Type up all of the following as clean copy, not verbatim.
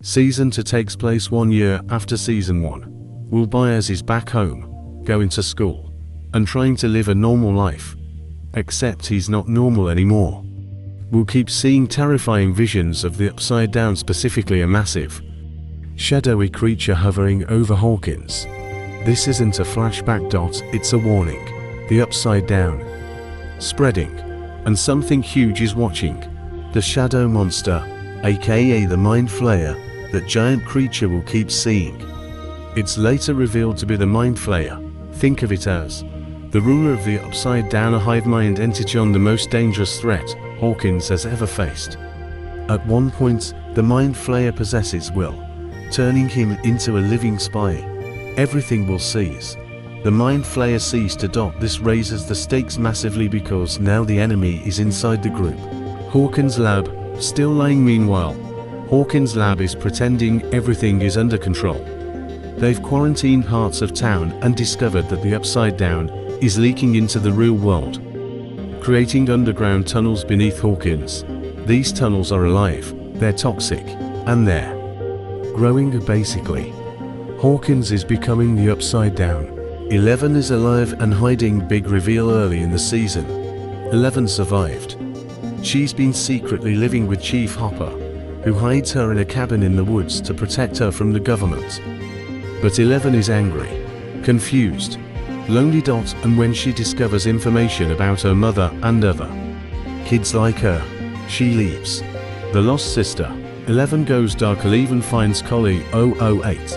Season 2 takes place 1 year after Season 1. Will Byers is back home, going to school, and trying to live a normal life. Except he's not normal anymore. We'll keep seeing terrifying visions of the Upside Down, specifically a massive, shadowy creature hovering over Hawkins. This isn't a flashback. It's a warning. The Upside Down spreading, and something huge is watching. The Shadow Monster, aka the Mind Flayer, that giant creature will keep seeing. It's later revealed to be the Mind Flayer. Think of it as the ruler of the Upside Down, a hive mind entity, on the most dangerous threat Hawkins has ever faced. At one point, the Mind Flayer possesses Will, turning him into a living spy. Everything will cease. The Mind Flayer sees to dot. This raises the stakes massively because now the enemy is inside the group. Hawkins' lab, still lying. Meanwhile, Hawkins' lab is pretending everything is under control. They've quarantined parts of town and discovered that the Upside Down is leaking into the real world, creating underground tunnels beneath Hawkins. These tunnels are alive, they're toxic, and they're growing. Basically, Hawkins is becoming the Upside Down. 11 is alive and hiding. Big reveal early in the season. 11 survived. She's been secretly living with Chief Hopper, who hides her in a cabin in the woods to protect her from the government. But 11 is angry, confused, lonely. And when she discovers information about her mother and other kids like her, she leaves. The Lost Sister. 11 goes dark. 11 finds Collie 008,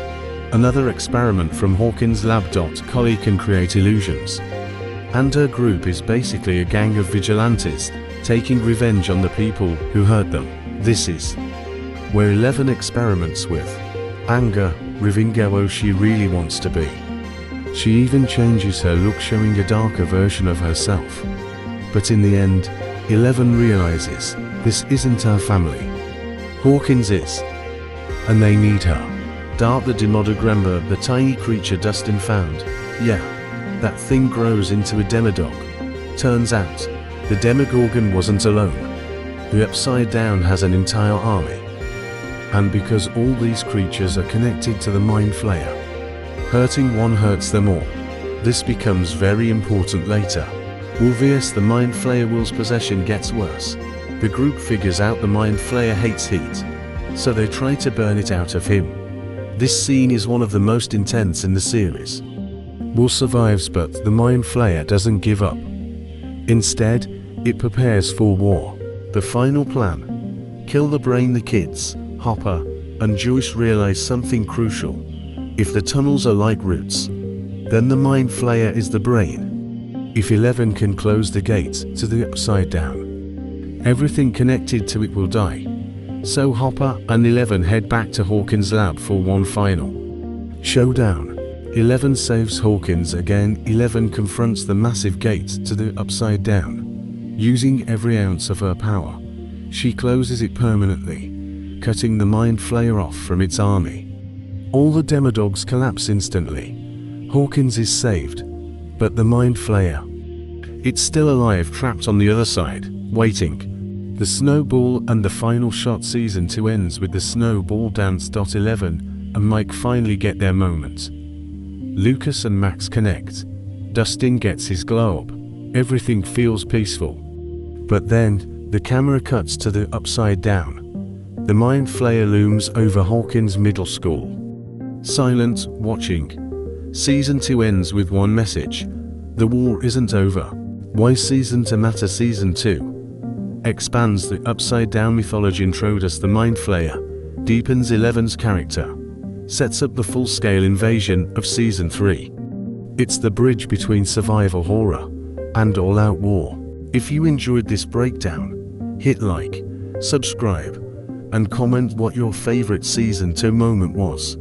another experiment from Hawkins' lab. Collie can create illusions, and her group is basically a gang of vigilantes taking revenge on the people who hurt them. This is where 11 experiments with anger, revealing how she really wants to be. She even changes her look, showing a darker version of herself. But in the end, 11 realizes this isn't her family. Hawkins is, and they need her. Dart the Demogorgon, the tiny creature Dustin found. Yeah, that thing grows into a Demodog. Turns out, the Demogorgon wasn't alone. The Upside Down has an entire army. And because all these creatures are connected to the Mind Flayer, hurting one hurts them all. This becomes very important later. Wolvius, the Mind Flayer, Will's possession gets worse. The group figures out the Mind Flayer hates heat, so they try to burn it out of him. This scene is one of the most intense in the series. Will survives, but the Mind Flayer doesn't give up. Instead, it prepares for war. The final plan: kill the Brain. The kids, Hopper and Joyce, realize something crucial. If the tunnels are like roots, then the Mind Flayer is the brain. If 11 can close the gate to the Upside Down, everything connected to it will die. So Hopper and 11 head back to Hawkins' lab for one final showdown. 11 saves Hawkins again. 11 confronts the massive gate to the Upside Down. Using every ounce of her power, she closes it permanently, cutting the Mind Flayer off from its army. All the Demodogs collapse instantly. Hawkins is saved, but the Mind Flayer, it's still alive, trapped on the other side, waiting. The snowball and the final shot. Season 2 ends with the snowball dance. 11 and Mike finally get their moment. Lucas and Max connect. Dustin gets his glow up. Everything feels peaceful. But then, the camera cuts to the Upside Down. The Mind Flayer looms over Hawkins Middle School. Silent, watching. Season 2 ends with one message: the war isn't over. Why Season 2 matter? Season 2 expands the Upside Down mythology, introduces the Mind Flayer, deepens 11's character, sets up the full-scale invasion of Season 3. It's the bridge between survival horror and all-out war. If you enjoyed this breakdown, hit like, subscribe, and comment what your favorite Season 2 moment was.